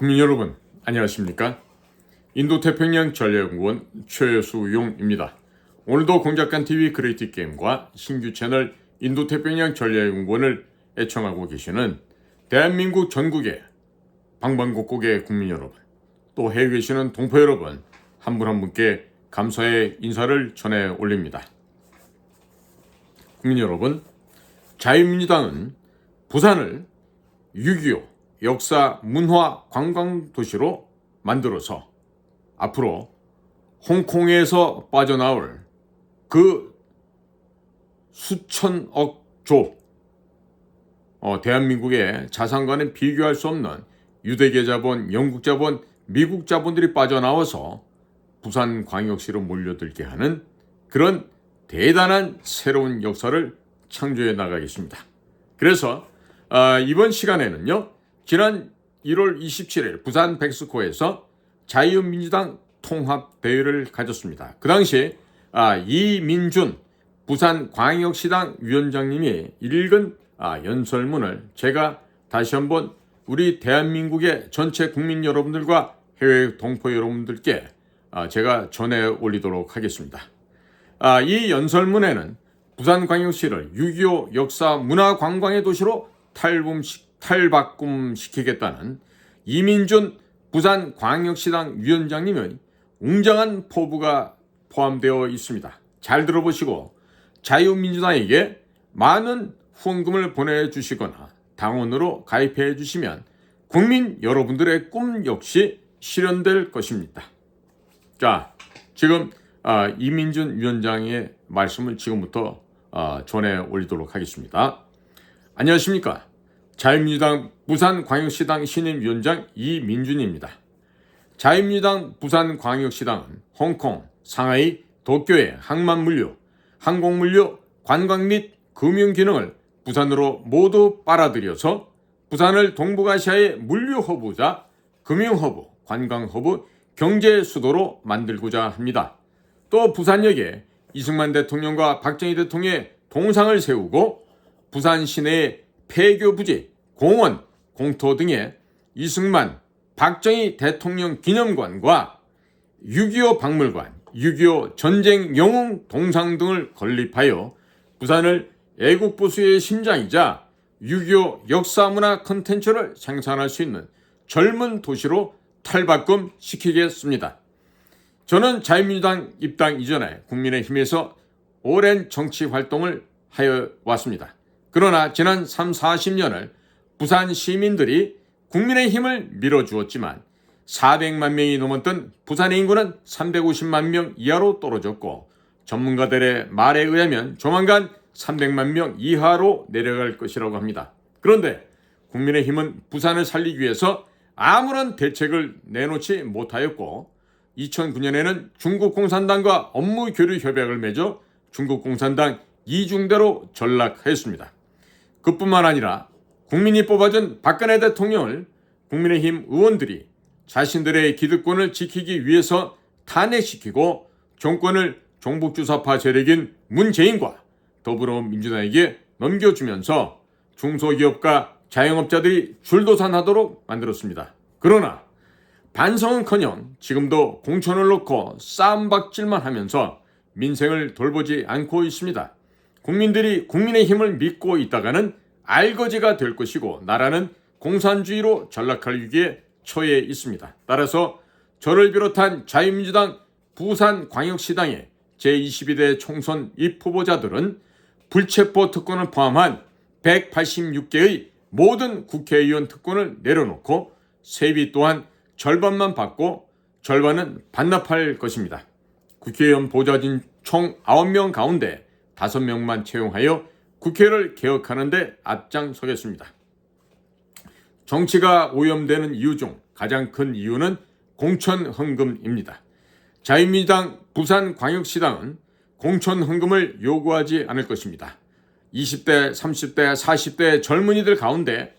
국민 여러분, 안녕하십니까? 인도태평양 전략연구원 최수용입니다. 오늘도 공작간TV 크리에이티브게임과 신규 채널 인도태평양 전략연구원을 애청하고 계시는 대한민국 전국의 방방곡곡의 국민 여러분, 또 해외에 계시는 동포 여러분, 한 분 한 분께 감사의 인사를 전해 올립니다. 국민 여러분, 자유민주당은 부산을 6.25 역사 문화 관광 도시로 만들어서 앞으로 홍콩에서 빠져나올 그 수천억 조 대한민국의 자산과는 비교할 수 없는 유대계 자본, 영국 자본, 미국 자본들이 빠져나와서 부산광역시로 몰려들게 하는 그런 대단한 새로운 역사를 창조해 나가겠습니다. 그래서 이번 시간에는요, 지난 1월 27일 부산 백스코에서 자유민주당 통합대회를 가졌습니다. 그 당시 이민준 부산광역시당 위원장님이 읽은 연설문을 제가 다시 한번 우리 대한민국의 전체 국민 여러분들과 해외 동포 여러분들께 제가 전해 올리도록 하겠습니다. 이 연설문에는 부산광역시를 6.25 역사 문화 관광의 도시로 탈바꿈시키겠다는 이민준 부산광역시당 위원장님의 웅장한 포부가 포함되어 있습니다. 잘 들어보시고 자유민주당에게 많은 후원금을 보내주시거나 당원으로 가입해 주시면 국민 여러분들의 꿈 역시 실현될 것입니다. 자, 지금 이민준 위원장의 말씀을 지금부터 전해 올리도록 하겠습니다. 안녕하십니까? 자유민주당 부산광역시당 신임위원장 이민준입니다. 자유민주당 부산광역시당은 홍콩, 상하이, 도쿄의 항만물류, 항공물류, 관광 및 금융기능을 부산으로 모두 빨아들여서 부산을 동북아시아의 물류허브자 금융허브, 관광허브, 경제수도로 만들고자 합니다. 또 부산역에 이승만 대통령과 박정희 대통령의 동상을 세우고 부산 시내의 폐교부지, 공원, 공터 등에 이승만, 박정희 대통령 기념관과 6.25 박물관, 6.25 전쟁 영웅 동상 등을 건립하여 부산을 애국보수의 심장이자 6.25 역사문화 콘텐츠를 생산할 수 있는 젊은 도시로 탈바꿈시키겠습니다. 저는 자유민주당 입당 이전에 국민의힘에서 오랜 정치 활동을 하여 왔습니다. 그러나 지난 40년을 부산 시민들이 국민의힘을 밀어주었지만 400만 명이 넘었던 부산의 인구는 350만 명 이하로 떨어졌고 전문가들의 말에 의하면 조만간 300만 명 이하로 내려갈 것이라고 합니다. 그런데 국민의힘은 부산을 살리기 위해서 아무런 대책을 내놓지 못하였고 2009년에는 중국 공산당과 업무 교류 협약을 맺어 중국 공산당 이중대로 전락하였습니다. 그뿐만 아니라 국민이 뽑아준 박근혜 대통령을 국민의힘 의원들이 자신들의 기득권을 지키기 위해서 탄핵시키고 정권을 종북주사파 세력인 문재인과 더불어민주당에게 넘겨주면서 중소기업과 자영업자들이 줄도산하도록 만들었습니다. 그러나 반성은커녕 지금도 공천을 놓고 싸움박질만 하면서 민생을 돌보지 않고 있습니다. 국민들이 국민의힘을 믿고 있다가는 알거지가 될 것이고 나라는 공산주의로 전락할 위기에 처해 있습니다. 따라서 저를 비롯한 자유민주당 부산광역시당의 제22대 총선 입후보자들은 불체포 특권을 포함한 186개의 모든 국회의원 특권을 내려놓고 세비 또한 절반만 받고 절반은 반납할 것입니다. 국회의원 보좌진 총 9명 가운데 5명만 채용하여 국회를 개혁하는 데 앞장서겠습니다. 정치가 오염되는 이유 중 가장 큰 이유는 공천헌금입니다. 자유민주당 부산광역시당은 공천헌금을 요구하지 않을 것입니다. 20대, 30대, 40대 젊은이들 가운데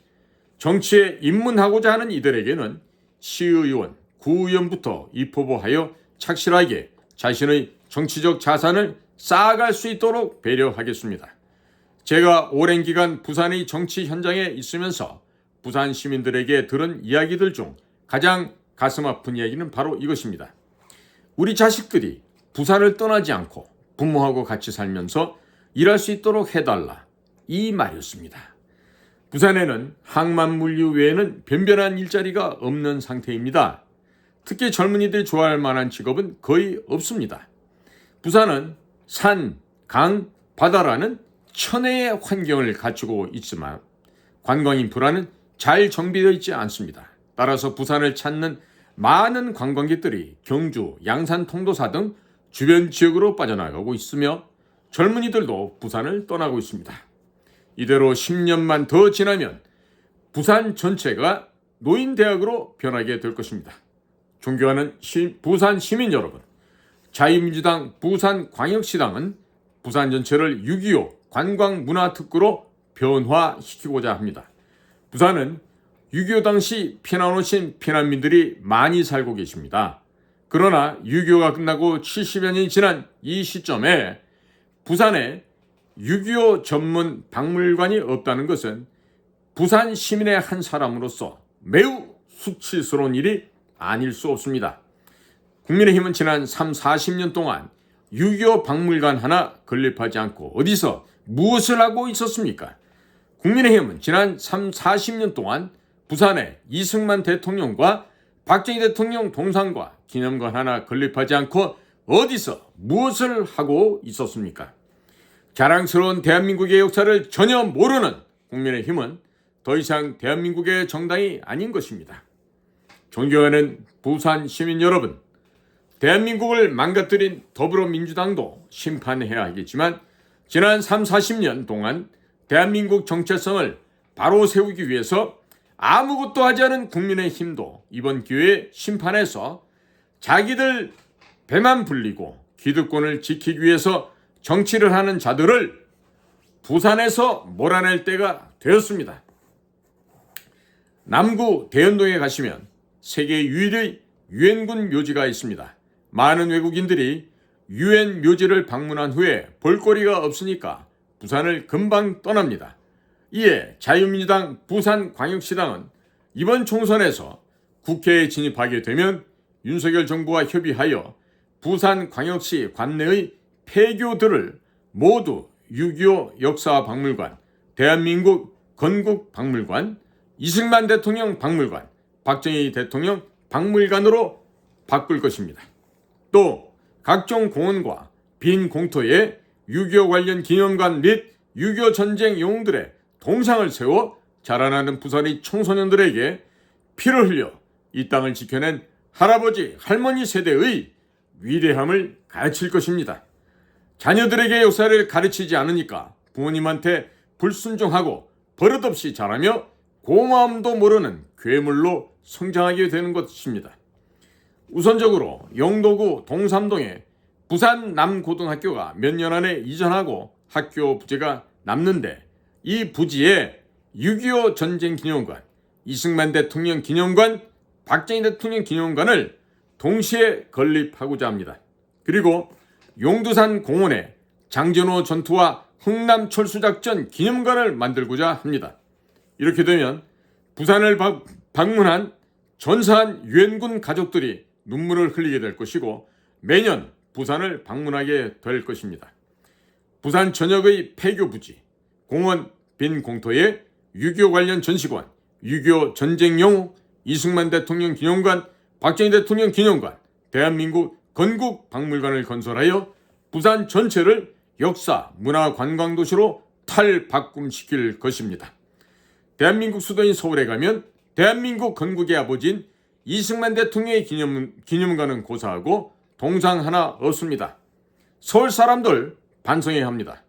정치에 입문하고자 하는 이들에게는 시의원, 구의원부터 입후보하여 착실하게 자신의 정치적 자산을 쌓아갈 수 있도록 배려하겠습니다. 제가 오랜 기간 부산의 정치 현장에 있으면서 부산 시민들에게 들은 이야기들 중 가장 가슴 아픈 이야기는 바로 이것입니다. 우리 자식들이 부산을 떠나지 않고 부모하고 같이 살면서 일할 수 있도록 해달라, 이 말이었습니다. 부산에는 항만물류 외에는 변변한 일자리가 없는 상태입니다. 특히 젊은이들이 좋아할 만한 직업은 거의 없습니다. 부산은 산, 강, 바다라는 천혜의 환경을 갖추고 있지만 관광 인프라는 잘 정비되어 있지 않습니다. 따라서 부산을 찾는 많은 관광객들이 경주, 양산, 통도사 등 주변 지역으로 빠져나가고 있으며 젊은이들도 부산을 떠나고 있습니다. 이대로 10년만 더 지나면 부산 전체가 노인대학으로 변하게 될 것입니다. 존경하는 부산 시민 여러분, 자유민주당 부산광역시당은 부산 전체를 6.25 관광문화특구로 변화시키고자 합니다. 부산은 6.25 당시 피난 오신 피난민들이 많이 살고 계십니다. 그러나 6.25가 끝나고 70여 년이 지난 이 시점에 부산에 6.25 전문 박물관이 없다는 것은 부산 시민의 한 사람으로서 매우 수치스러운 일이 아닐 수 없습니다. 국민의힘은 지난 40년 동안 6.25 박물관 하나 건립하지 않고 어디서 무엇을 하고 있었습니까? 국민의힘은 지난 40년 동안 부산에 이승만 대통령과 박정희 대통령 동상과 기념관 하나 건립하지 않고 어디서 무엇을 하고 있었습니까? 자랑스러운 대한민국의 역사를 전혀 모르는 국민의힘은 더 이상 대한민국의 정당이 아닌 것입니다. 존경하는 부산 시민 여러분, 대한민국을 망가뜨린 더불어민주당도 심판해야 하겠지만 지난 40년 동안 대한민국 정체성을 바로 세우기 위해서 아무것도 하지 않은 국민의힘도 이번 기회에 심판해서 자기들 배만 불리고 기득권을 지키기 위해서 정치를 하는 자들을 부산에서 몰아낼 때가 되었습니다. 남구 대연동에 가시면 세계 유일의 유엔군 묘지가 있습니다. 많은 외국인들이 유엔 묘지를 방문한 후에 볼거리가 없으니까 부산을 금방 떠납니다. 이에 자유민주당 부산광역시당은 이번 총선에서 국회에 진입하게 되면 윤석열 정부와 협의하여 부산광역시 관내의 폐교들을 모두 6.25 역사박물관, 대한민국 건국박물관, 이승만 대통령 박물관, 박정희 대통령 박물관으로 바꿀 것입니다. 또 각종 공원과 빈 공터에 6.25 관련 기념관 및 6.25 전쟁 영웅들의 동상을 세워 자라나는 부산의 청소년들에게 피를 흘려 이 땅을 지켜낸 할아버지, 할머니 세대의 위대함을 가르칠 것입니다. 자녀들에게 역사를 가르치지 않으니까 부모님한테 불순종하고 버릇없이 자라며 고마움도 모르는 괴물로 성장하게 되는 것입니다. 우선적으로 영도구 동삼동에 부산 남고등학교가 몇 년 안에 이전하고 학교 부지가 남는데 이 부지에 6.25 전쟁 기념관, 이승만 대통령 기념관, 박정희 대통령 기념관을 동시에 건립하고자 합니다. 그리고 용두산 공원에 장전호 전투와 흥남 철수작전 기념관을 만들고자 합니다. 이렇게 되면 부산을 방문한 전사한 유엔군 가족들이 눈물을 흘리게 될 것이고 매년 부산을 방문하게 될 것입니다. 부산 전역의 폐교 부지, 공원, 빈 공터에 6.25 관련 전시관, 6.25 전쟁 영웅, 이승만 대통령 기념관, 박정희 대통령 기념관, 대한민국 건국 박물관을 건설하여 부산 전체를 역사, 문화, 관광 도시로 탈바꿈시킬 것입니다. 대한민국 수도인 서울에 가면 대한민국 건국의 아버지인 이승만 대통령의 기념관은 고사하고 동상 하나 없습니다. 서울 사람들 반성해야 합니다.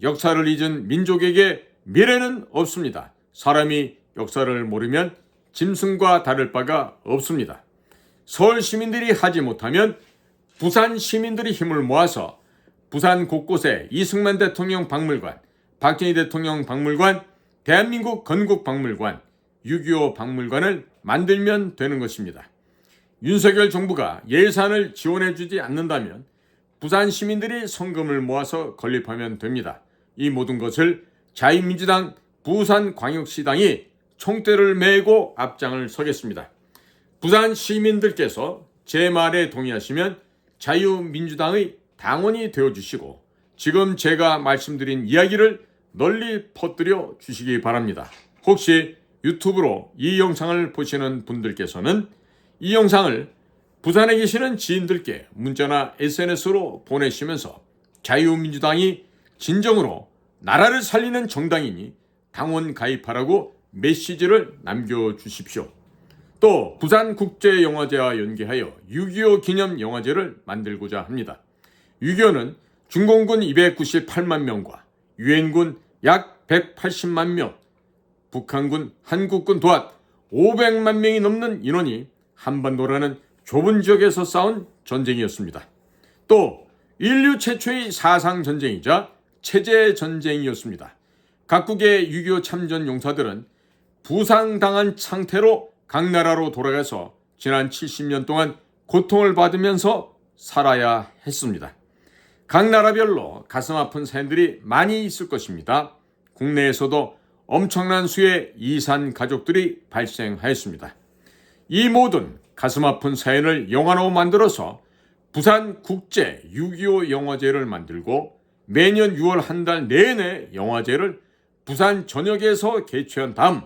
역사를 잊은 민족에게 미래는 없습니다. 사람이 역사를 모르면 짐승과 다를 바가 없습니다. 서울 시민들이 하지 못하면 부산 시민들이 힘을 모아서 부산 곳곳에 이승만 대통령 박물관, 박정희 대통령 박물관, 대한민국 건국 박물관, 6.25 박물관을 만들면 되는 것입니다. 윤석열 정부가 예산을 지원해주지 않는다면 부산 시민들이 성금을 모아서 건립하면 됩니다. 이 모든 것을 자유민주당 부산광역시당이 총대를 메고 앞장을 서겠습니다. 부산 시민들께서 제 말에 동의하시면 자유민주당의 당원이 되어주시고 지금 제가 말씀드린 이야기를 널리 퍼뜨려 주시기 바랍니다. 혹시 유튜브로 이 영상을 보시는 분들께서는 이 영상을 부산에 계시는 지인들께 문자나 SNS로 보내시면서 자유민주당이 진정으로 나라를 살리는 정당이니 당원 가입하라고 메시지를 남겨주십시오. 또 부산국제영화제와 연계하여 6.25 기념영화제를 만들고자 합니다. 6.25는 중공군 298만 명과 유엔군 약 180만 명, 북한군, 한국군 도합 500만 명이 넘는 인원이 한반도라는 좁은 지역에서 싸운 전쟁이었습니다. 또 인류 최초의 사상전쟁이자 체제전쟁이었습니다. 각국의 6.25 참전 용사들은 부상당한 상태로 각 나라로 돌아가서 지난 70년 동안 고통을 받으면서 살아야 했습니다. 각 나라별로 가슴 아픈 사연들이 많이 있을 것입니다. 국내에서도 엄청난 수의 이산 가족들이 발생하였습니다. 이 모든 가슴 아픈 사연을 영화로 만들어서 부산 국제 6.25 영화제를 만들고 매년 6월 한 달 내내 영화제를 부산 전역에서 개최한 다음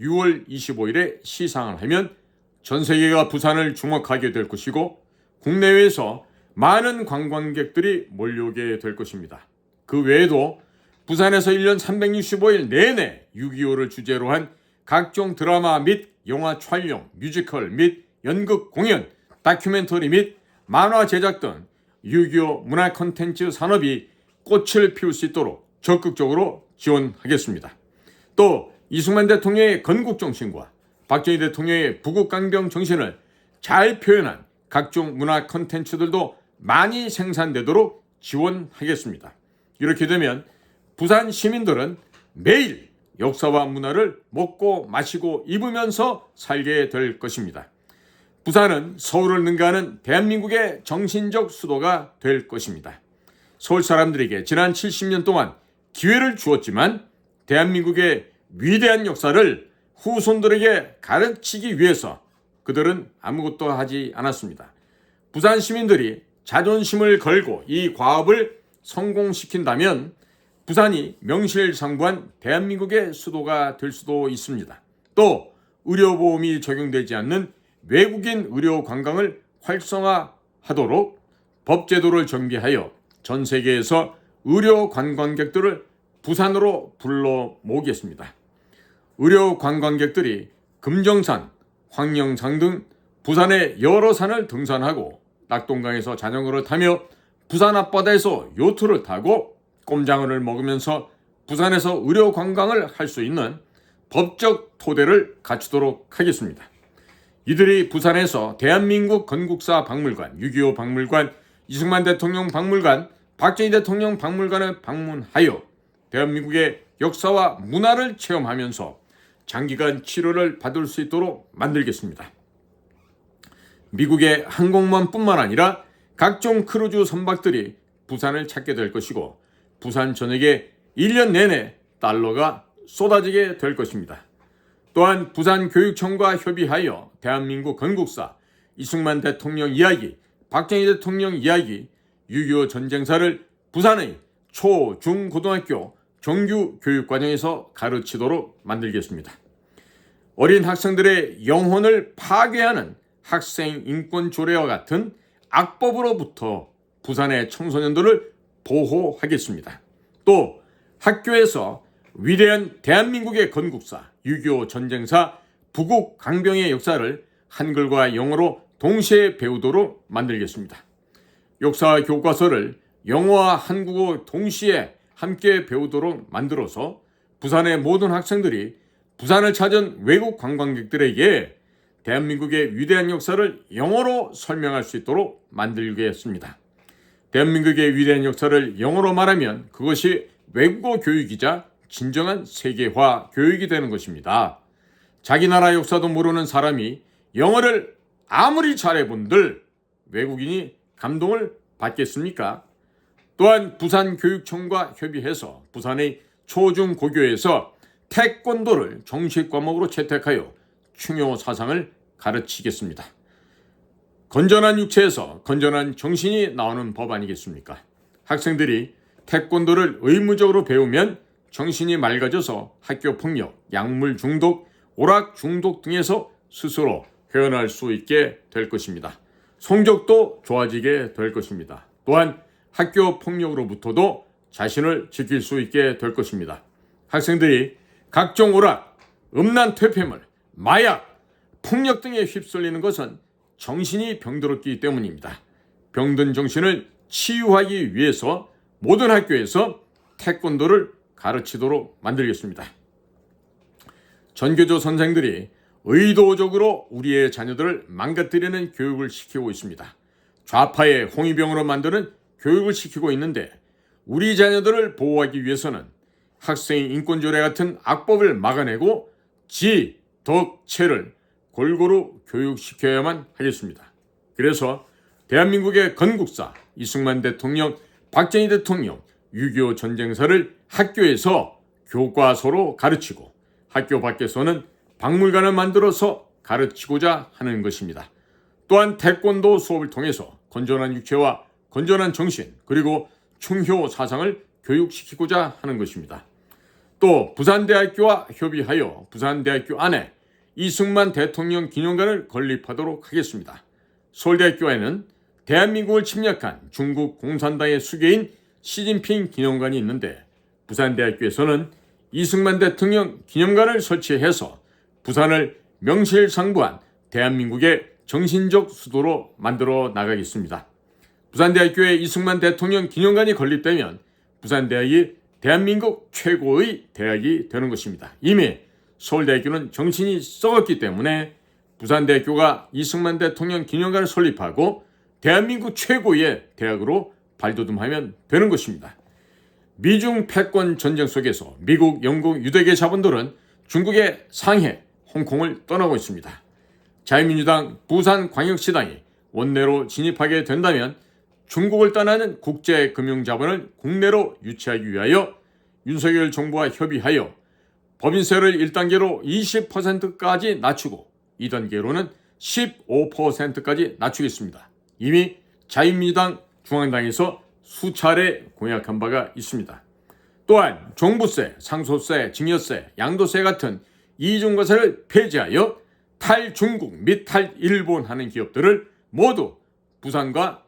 6월 25일에 시상을 하면 전 세계가 부산을 주목하게 될 것이고 국내외에서 많은 관광객들이 몰려오게 될 것입니다. 그 외에도 부산에서 1년 365일 내내 6.25를 주제로 한 각종 드라마 및 영화 촬영, 뮤지컬 및 연극 공연, 다큐멘터리 및 만화 제작 등 6.25 문화 콘텐츠 산업이 꽃을 피울 수 있도록 적극적으로 지원하겠습니다. 또 이승만 대통령의 건국 정신과 박정희 대통령의 부국 강병 정신을 잘 표현한 각종 문화 콘텐츠들도 많이 생산되도록 지원하겠습니다. 이렇게 되면 부산 시민들은 매일 역사와 문화를 먹고 마시고 입으면서 살게 될 것입니다. 부산은 서울을 능가하는 대한민국의 정신적 수도가 될 것입니다. 서울 사람들에게 지난 70년 동안 기회를 주었지만 대한민국의 위대한 역사를 후손들에게 가르치기 위해서 그들은 아무것도 하지 않았습니다. 부산 시민들이 자존심을 걸고 이 과업을 성공시킨다면 부산이 명실상부한 대한민국의 수도가 될 수도 있습니다. 또 의료보험이 적용되지 않는 외국인 의료 관광을 활성화하도록 법제도를 정비하여 전 세계에서 의료 관광객들을 부산으로 불러 모으겠습니다. 의료 관광객들이 금정산, 황령산 등 부산의 여러 산을 등산하고 낙동강에서 자전거를 타며 부산 앞바다에서 요트를 타고 꼼장어를 먹으면서 부산에서 의료 관광을 할 수 있는 법적 토대를 갖추도록 하겠습니다. 이들이 부산에서 대한민국 건국사 박물관, 6.25 박물관, 이승만 대통령 박물관, 박정희 대통령 박물관을 방문하여 대한민국의 역사와 문화를 체험하면서 장기간 치료를 받을 수 있도록 만들겠습니다. 미국의 항공모함뿐만 아니라 각종 크루즈 선박들이 부산을 찾게 될 것이고 부산 전역에 1년 내내 달러가 쏟아지게 될 것입니다. 또한 부산교육청과 협의하여 대한민국 건국사, 이승만 대통령 이야기, 박정희 대통령 이야기, 6.25 전쟁사를 부산의 초, 중, 고등학교 정규 교육과정에서 가르치도록 만들겠습니다. 어린 학생들의 영혼을 파괴하는 학생 인권 조례와 같은 악법으로부터 부산의 청소년들을 보호하겠습니다. 또 학교에서 위대한 대한민국의 건국사, 6.25 전쟁사, 부국 강병의 역사를 한글과 영어로 동시에 배우도록 만들겠습니다. 역사 교과서를 영어와 한국어 동시에 함께 배우도록 만들어서 부산의 모든 학생들이 부산을 찾은 외국 관광객들에게 대한민국의 위대한 역사를 영어로 설명할 수 있도록 만들겠습니다. 대한민국의 위대한 역사를 영어로 말하면 그것이 외국어 교육이자 진정한 세계화 교육이 되는 것입니다. 자기 나라 역사도 모르는 사람이 영어를 아무리 잘해본들 외국인이 감동을 받겠습니까? 또한 부산교육청과 협의해서 부산의 초중고교에서 태권도를 정식 과목으로 채택하여 충효 사상을 가르치겠습니다. 건전한 육체에서 건전한 정신이 나오는 법 아니겠습니까? 학생들이 태권도를 의무적으로 배우면 정신이 맑아져서 학교 폭력, 약물 중독, 오락 중독 등에서 스스로 헤어날 수 있게 될 것입니다. 성적도 좋아지게 될 것입니다. 또한 학교 폭력으로부터도 자신을 지킬 수 있게 될 것입니다. 학생들이 각종 오락, 음란 퇴폐물, 마약, 폭력 등에 휩쓸리는 것은 정신이 병들었기 때문입니다. 병든 정신을 치유하기 위해서 모든 학교에서 태권도를 가르치도록 만들겠습니다. 전교조 선생들이 의도적으로 우리의 자녀들을 망가뜨리는 교육을 시키고 있습니다. 좌파의 홍위병으로 만드는 교육을 시키고 있는데 우리 자녀들을 보호하기 위해서는 학생 인권조례 같은 악법을 막아내고 지, 덕, 체를 골고루 교육시켜야만 하겠습니다. 그래서 대한민국의 건국사 이승만 대통령, 박정희 대통령, 6.25 전쟁사를 학교에서 교과서로 가르치고 학교 밖에서는 박물관을 만들어서 가르치고자 하는 것입니다. 또한 태권도 수업을 통해서 건전한 육체와 건전한 정신 그리고 충효 사상을 교육시키고자 하는 것입니다. 또 부산대학교와 협의하여 부산대학교 안에 이승만 대통령 기념관을 건립하도록 하겠습니다. 서울대학교에는 대한민국을 침략한 중국 공산당의 수괴인 시진핑 기념관이 있는데 부산대학교에서는 이승만 대통령 기념관을 설치해서 부산을 명실상부한 대한민국의 정신적 수도로 만들어 나가겠습니다. 부산대학교에 이승만 대통령 기념관이 건립되면 부산대학이 대한민국 최고의 대학이 되는 것입니다. 이미 서울대학교는 정신이 썩었기 때문에 부산대학교가 이승만 대통령 기념관을 설립하고 대한민국 최고의 대학으로 발돋움하면 되는 것입니다. 미중 패권 전쟁 속에서 미국, 영국, 유대계 자본들은 중국의 상해, 홍콩을 떠나고 있습니다. 자유민주당 부산광역시당이 원내로 진입하게 된다면 중국을 떠나는 국제금융자본을 국내로 유치하기 위하여 윤석열 정부와 협의하여 법인세를 1단계로 20%까지 낮추고 2단계로는 15%까지 낮추겠습니다. 이미 자유민주당, 중앙당에서 수차례 공약한 바가 있습니다. 또한 종부세, 상속세, 증여세, 양도세 같은 이중과세를 폐지하여 탈중국 및 탈일본하는 기업들을 모두 부산과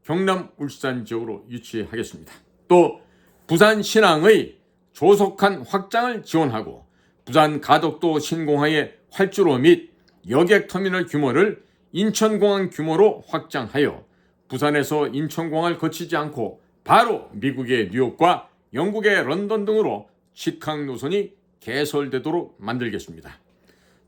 경남, 울산 지역으로 유치하겠습니다. 또 부산 신항의 조속한 확장을 지원하고 부산 가덕도 신공항의 활주로 및 여객터미널 규모를 인천공항 규모로 확장하여 부산에서 인천공항을 거치지 않고 바로 미국의 뉴욕과 영국의 런던 등으로 직항 노선이 개설되도록 만들겠습니다.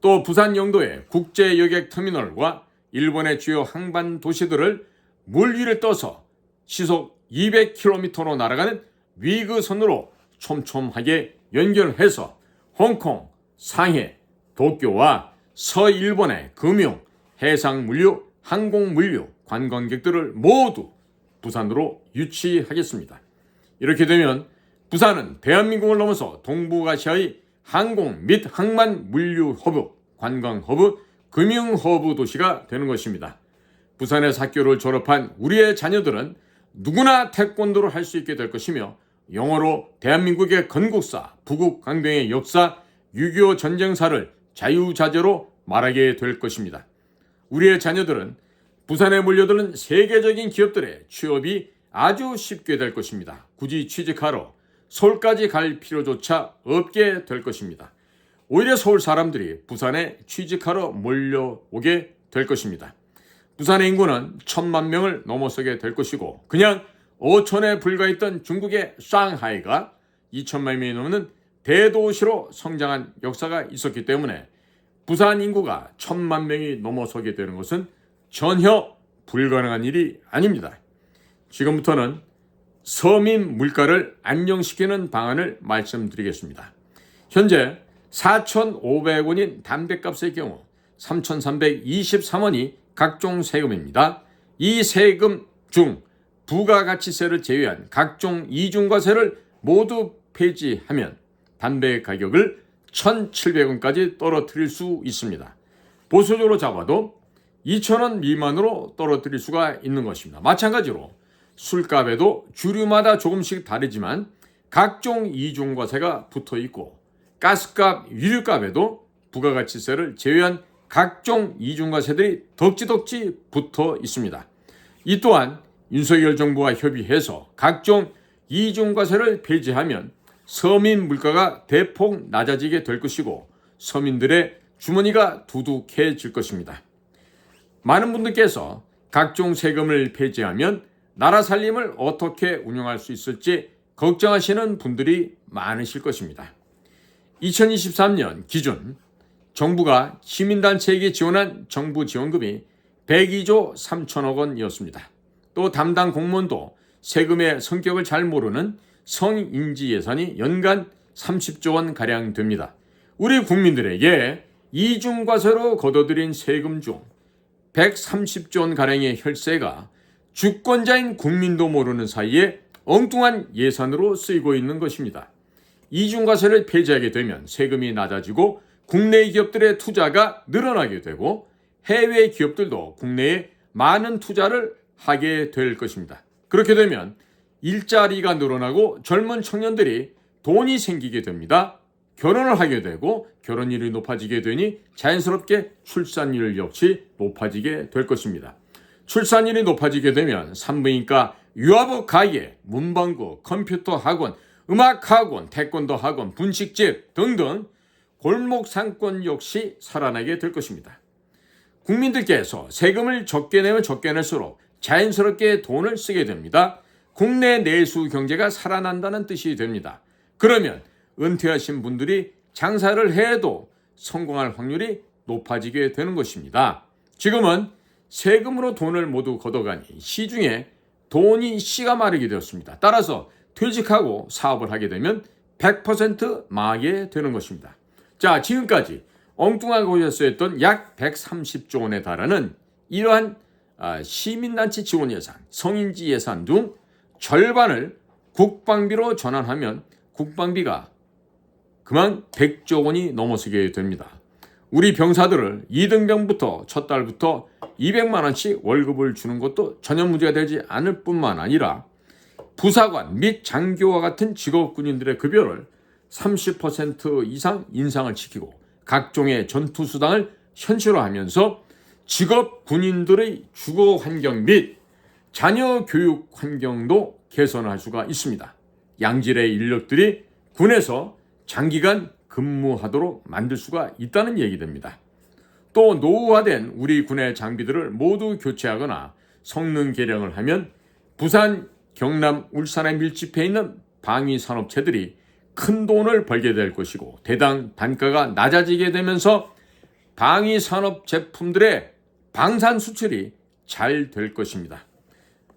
또 부산 영도의 국제여객터미널과 일본의 주요 항반 도시들을 물 위를 떠서 시속 200km로 날아가는 위그선으로 촘촘하게 연결해서 홍콩, 상해, 도쿄와 서일본의 금융, 해상물류, 항공물류, 관광객들을 모두 부산으로 유치하겠습니다. 이렇게 되면 부산은 대한민국을 넘어서 동북아시아의 항공 및 항만 물류 허브, 관광 허브, 금융 허브 도시가 되는 것입니다. 부산에서 학교를 졸업한 우리의 자녀들은 누구나 태권도를 할 수 있게 될 것이며 영어로 대한민국의 건국사, 부국강병의 역사, 6.25 전쟁사를 자유자재로 말하게 될 것입니다. 우리의 자녀들은 부산에 몰려드는 세계적인 기업들의 취업이 아주 쉽게 될 것입니다. 굳이 취직하러 서울까지 갈 필요조차 없게 될 것입니다. 오히려 서울 사람들이 부산에 취직하러 몰려오게 될 것입니다. 부산의 인구는 1,000만 명을 넘어서게 될 것이고 그냥 5천에 불과했던 중국의 상하이가 2천만 명이 넘는 대도시로 성장한 역사가 있었기 때문에 부산 인구가 1,000만 명이 넘어서게 되는 것은 전혀 불가능한 일이 아닙니다. 지금부터는 서민 물가를 안정시키는 방안을 말씀드리겠습니다. 현재 4,500원인 담배값의 경우 3,323원이 각종 세금입니다. 이 세금 중 부가가치세를 제외한 각종 이중과세를 모두 폐지하면 담배 가격을 1,700원까지 떨어뜨릴 수 있습니다. 보수적으로 잡아도 2,000원 미만으로 떨어뜨릴 수가 있는 것입니다. 마찬가지로 술값에도 주류마다 조금씩 다르지만 각종 이중과세가 붙어 있고 가스값, 유류값에도 부가가치세를 제외한 각종 이중과세들이 덕지덕지 붙어 있습니다. 이 또한 윤석열 정부와 협의해서 각종 이중과세를 폐지하면 서민 물가가 대폭 낮아지게 될 것이고 서민들의 주머니가 두둑해질 것입니다. 많은 분들께서 각종 세금을 폐지하면 나라 살림을 어떻게 운영할 수 있을지 걱정하시는 분들이 많으실 것입니다. 2023년 기준 정부가 시민단체에게 지원한 정부 지원금이 102조 3천억 원이었습니다. 또 담당 공무원도 세금의 성격을 잘 모르는 성인지 예산이 연간 30조 원가량 됩니다. 우리 국민들에게 이중과세로 걷어들인 세금 중 130조 원가량의 혈세가 주권자인 국민도 모르는 사이에 엉뚱한 예산으로 쓰이고 있는 것입니다. 이중과세를 폐지하게 되면 세금이 낮아지고 국내 기업들의 투자가 늘어나게 되고 해외 기업들도 국내에 많은 투자를 하게 될 것입니다. 그렇게 되면 일자리가 늘어나고 젊은 청년들이 돈이 생기게 됩니다. 결혼을 하게 되고 결혼율이 높아지게 되니 자연스럽게 출산율 역시 높아지게 될 것입니다. 출산율이 높아지게 되면 산부인과, 유아부 가게, 문방구, 컴퓨터 학원, 음악 학원, 태권도 학원, 분식집 등등 골목 상권 역시 살아나게 될 것입니다. 국민들께서 세금을 적게 내면 적게 낼수록 자연스럽게 돈을 쓰게 됩니다. 국내 내수 경제가 살아난다는 뜻이 됩니다. 그러면 은퇴하신 분들이 장사를 해도 성공할 확률이 높아지게 되는 것입니다. 지금은 세금으로 돈을 모두 걷어가니 시중에 돈이 씨가 마르게 되었습니다. 따라서 퇴직하고 사업을 하게 되면 100% 망하게 되는 것입니다. 자, 지금까지 엉뚱한 곳에 쓰였던 약 130조 원에 달하는 이러한 시민단체 지원 예산, 성인지 예산 중 절반을 국방비로 전환하면 국방비가 그만 100조 원이 넘어서게 됩니다. 우리 병사들을 2등병부터 첫 달부터 200만 원씩 월급을 주는 것도 전혀 문제가 되지 않을 뿐만 아니라 부사관 및 장교와 같은 직업 군인들의 급여를 30% 이상 인상을 시키고 각종의 전투수당을 현실화하면서 직업 군인들의 주거 환경 및 자녀 교육 환경도 개선할 수가 있습니다. 양질의 인력들이 군에서 장기간 근무하도록 만들 수가 있다는 얘기됩니다. 또 노후화된 우리 군의 장비들을 모두 교체하거나 성능 개량을 하면 부산, 경남, 울산에 밀집해 있는 방위산업체들이 큰 돈을 벌게 될 것이고 대당 단가가 낮아지게 되면서 방위산업 제품들의 방산 수출이 잘 될 것입니다.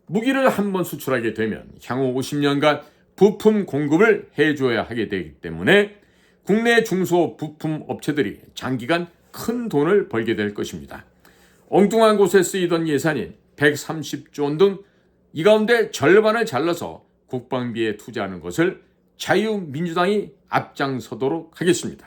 무기를 한번 수출하게 되면 향후 50년간 부품 공급을 해줘야 하게 되기 때문에 국내 중소 부품 업체들이 장기간 큰 돈을 벌게 될 것입니다. 엉뚱한 곳에 쓰이던 예산인 130조 원 등 이 가운데 절반을 잘라서 국방비에 투자하는 것을 자유민주당이 앞장서도록 하겠습니다.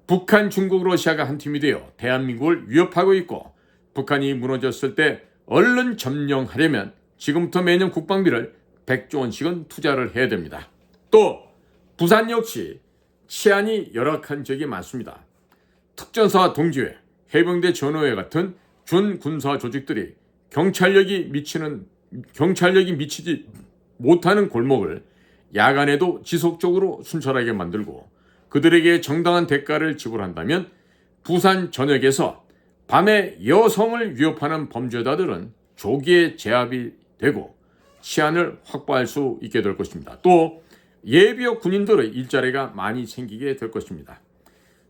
북한, 중국, 러시아가 한 팀이 되어 대한민국을 위협하고 있고 북한이 무너졌을 때 얼른 점령하려면 지금부터 매년 국방비를 100조 원씩은 투자를 해야 됩니다. 또 부산 역시 치안이 열악한 지역이 많습니다. 특전사 동지회, 해병대 전호회 같은 준군사 조직들이 경찰력이 미치지 못하는 골목을 야간에도 지속적으로 순찰하게 만들고 그들에게 정당한 대가를 지불한다면 부산 전역에서 밤에 여성을 위협하는 범죄자들은 조기에 제압이 되고 치안을 확보할 수 있게 될 것입니다. 또 예비역 군인들의 일자리가 많이 생기게 될 것입니다.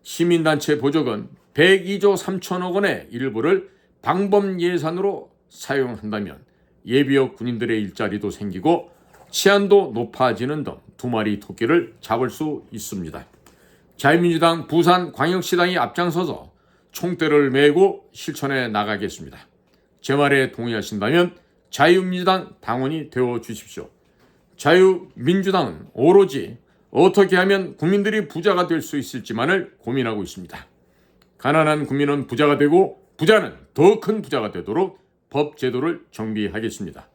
시민단체 보조금 102조 3천억 원의 일부를 방범 예산으로 사용한다면 예비역 군인들의 일자리도 생기고 치안도 높아지는 등 두 마리 토끼를 잡을 수 있습니다. 자유민주당 부산광역시당이 앞장서서 총대를 메고 실천해 나가겠습니다. 제 말에 동의하신다면 자유민주당 당원이 되어 주십시오. 자유민주당은 오로지 어떻게 하면 국민들이 부자가 될 수 있을지만을 고민하고 있습니다. 가난한 국민은 부자가 되고 부자는 더 큰 부자가 되도록 법 제도를 정비하겠습니다.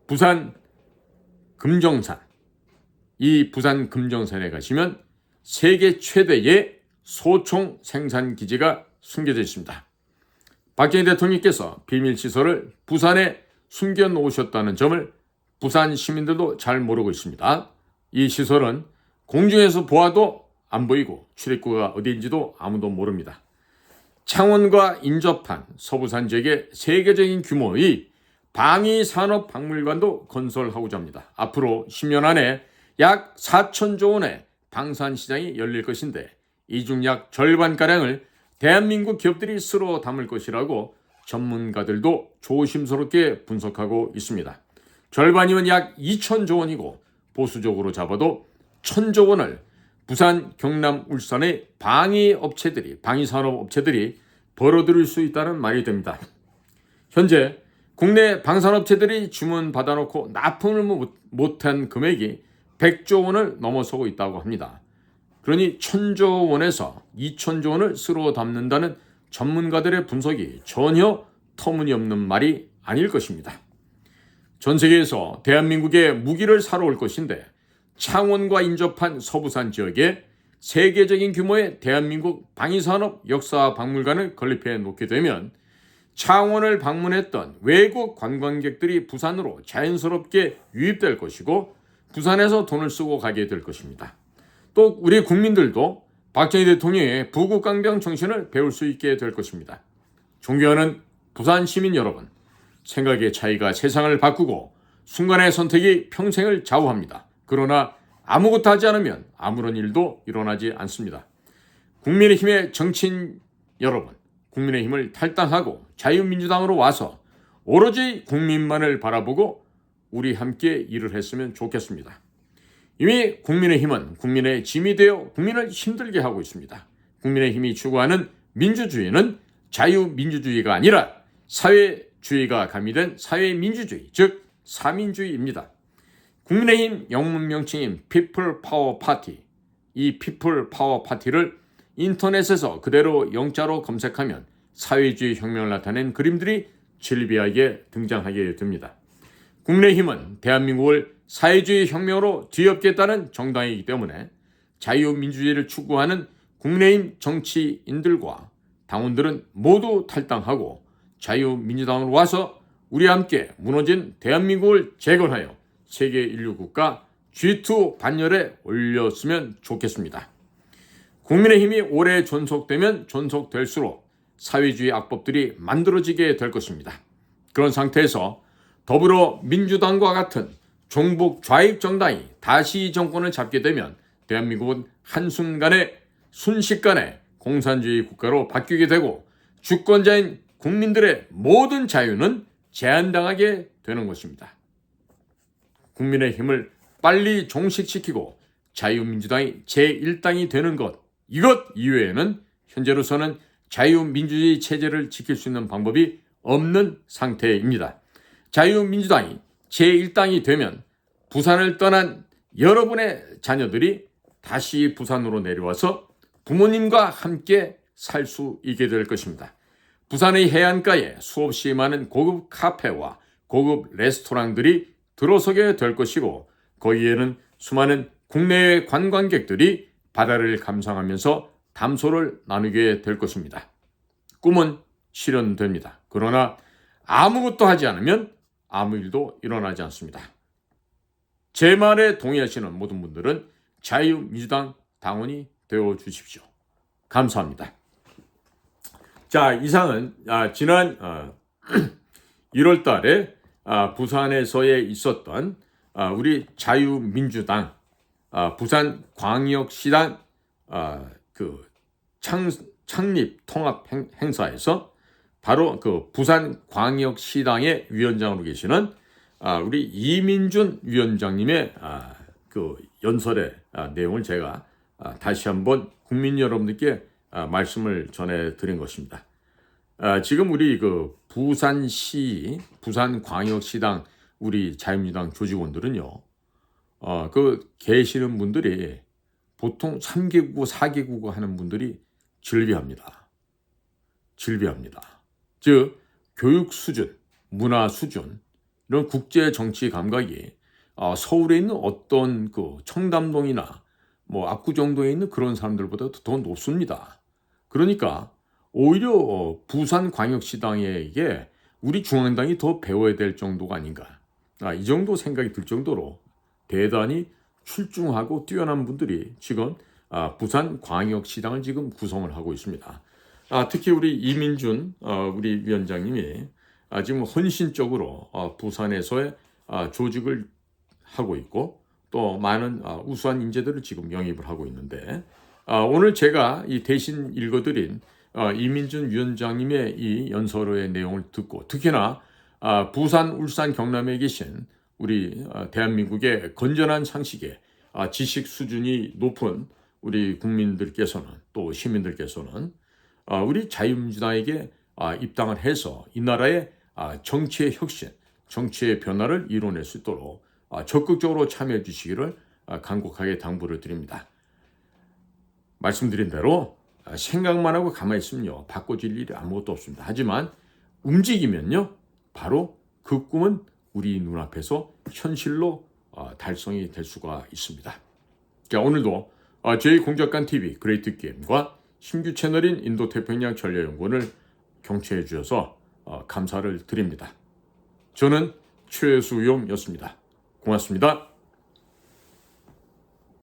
부산 금정산, 이 부산 금정산에 가시면 세계 최대의 소총 생산 기지가 숨겨져 있습니다. 박정희 대통령께서 비밀시설을 부산에 숨겨 놓으셨다는 점을 부산 시민들도 잘 모르고 있습니다. 이 시설은 공중에서 보아도 안 보이고 출입구가 어디인지도 아무도 모릅니다. 창원과 인접한 서부산 지역에 세계적인 규모의 방위산업박물관도 건설하고자 합니다. 앞으로 10년 안에 약 4천조 원의 방산시장이 열릴 것인데 이 중 약 절반가량을 대한민국 기업들이 쓸어 담을 것이라고 전문가들도 조심스럽게 분석하고 있습니다. 절반이면 약 2천조 원이고 보수적으로 잡아도 1,000조 원을 부산, 경남, 울산의 방위산업업체들이 벌어들일 수 있다는 말이 됩니다. 현재 국내 방산업체들이 주문 받아놓고 납품을 못한 금액이 100조 원을 넘어서고 있다고 합니다. 그러니 1,000조 원에서 2,000조 원을 쓸어 담는다는 전문가들의 분석이 전혀 터무니없는 말이 아닐 것입니다. 전 세계에서 대한민국에 무기를 사러 올 것인데 창원과 인접한 서부산 지역에 세계적인 규모의 대한민국 방위산업 역사박물관을 건립해 놓게 되면 창원을 방문했던 외국 관광객들이 부산으로 자연스럽게 유입될 것이고 부산에서 돈을 쓰고 가게 될 것입니다. 또 우리 국민들도 박정희 대통령의 부국강병 정신을 배울 수 있게 될 것입니다. 존경하는 부산 시민 여러분, 생각의 차이가 세상을 바꾸고 순간의 선택이 평생을 좌우합니다. 그러나 아무것도 하지 않으면 아무런 일도 일어나지 않습니다. 국민의힘의 정치인 여러분, 국민의힘을 탈당하고 자유민주당으로 와서 오로지 국민만을 바라보고 우리 함께 일을 했으면 좋겠습니다. 이미 국민의힘은 국민의 짐이 되어 국민을 힘들게 하고 있습니다. 국민의힘이 추구하는 민주주의는 자유민주주의가 아니라 사회주의가 가미된 사회민주주의, 즉 사민주의입니다. 국민의힘 영문 명칭인 피플 파워 파티, 이 피플 파워 파티를 인터넷에서 그대로 영자로 검색하면 사회주의 혁명을 나타낸 그림들이 질비하게 등장하게 됩니다. 국민의힘은 대한민국을 사회주의 혁명으로 뒤엎겠다는 정당이기 때문에 자유민주주의를 추구하는 국민의힘 정치인들과 당원들은 모두 탈당하고 자유민주당으로 와서 우리와 함께 무너진 대한민국을 재건하여 세계 인류 국가 G2 반열에 올렸으면 좋겠습니다. 국민의힘이 오래 존속되면 존속될수록 사회주의 악법들이 만들어지게 될 것입니다. 그런 상태에서 더불어민주당과 같은 종북 좌익 정당이 다시 정권을 잡게 되면 대한민국은 한순간에 순식간에 공산주의 국가로 바뀌게 되고 주권자인 국민들의 모든 자유는 제한당하게 되는 것입니다. 국민의힘을 빨리 종식시키고 자유민주당이 제1당이 되는 것, 이것 이외에는 현재로서는 자유민주주의 체제를 지킬 수 있는 방법이 없는 상태입니다. 자유민주당이 제1당이 되면 부산을 떠난 여러분의 자녀들이 다시 부산으로 내려와서 부모님과 함께 살 수 있게 될 것입니다. 부산의 해안가에 수없이 많은 고급 카페와 고급 레스토랑들이 들어서게 될 것이고 거기에는 수많은 국내외 관광객들이 바다를 감상하면서 담소를 나누게 될 것입니다. 꿈은 실현됩니다. 그러나 아무것도 하지 않으면 아무 일도 일어나지 않습니다. 제 말에 동의하시는 모든 분들은 자유민주당 당원이 되어 주십시오. 감사합니다. 자, 이상은 지난 1월 달에 부산에서에 있었던 우리 자유민주당 부산광역시당 그 창립 통합 행사에서 바로 그 부산광역시당의 위원장으로 계시는 우리 이민준 위원장님의 그 연설의 내용을 제가 다시 한번 국민 여러분들께 말씀을 전해 드린 것입니다. 지금 우리 그 부산시, 부산광역시당 우리 자유민주당 조직원들은요, 그 계시는 분들이 보통 3개국어, 4개국어 하는 분들이 즐비합니다. 질비합니다. 즉 교육 수준, 문화 수준, 이런 국제 정치 감각이 서울에 있는 어떤 그 청담동이나 뭐 압구정동에 있는 그런 사람들보다도 더 높습니다. 그러니까 오히려 부산광역시당에게 우리 중앙당이 더 배워야 될 정도가 아닌가. 이 정도 생각이 들 정도로 대단히 출중하고 뛰어난 분들이 지금 부산광역시당을 지금 구성을 하고 있습니다. 특히 우리 이민준 우리 위원장님이 지금 헌신적으로 부산에서의 조직을 하고 있고 또 많은 우수한 인재들을 지금 영입을 하고 있는데 오늘 제가 이 대신 읽어드린 이민준 위원장님의 이 연설의 내용을 듣고 특히나 부산, 울산, 경남에 계신 우리 대한민국의 건전한 상식의 지식 수준이 높은 우리 국민들께서는 또 시민들께서는 우리 자유민주당에게 입당을 해서 이 나라의 정치의 혁신, 정치의 변화를 이뤄낼 수 있도록 적극적으로 참여해 주시기를 간곡하게 당부를 드립니다. 말씀드린 대로 생각만 하고 가만히 있으면요 바꿔질 일이 아무것도 없습니다. 하지만 움직이면요 바로 그 꿈은 우리 눈앞에서 현실로 달성이 될 수가 있습니다. 자, 오늘도 제 공작관 TV 그레이트 게임과 신규 채널인 인도태평양 전략연구원을 경청해 주셔서 감사를 드립니다. 저는 최수용이었습니다. 고맙습니다.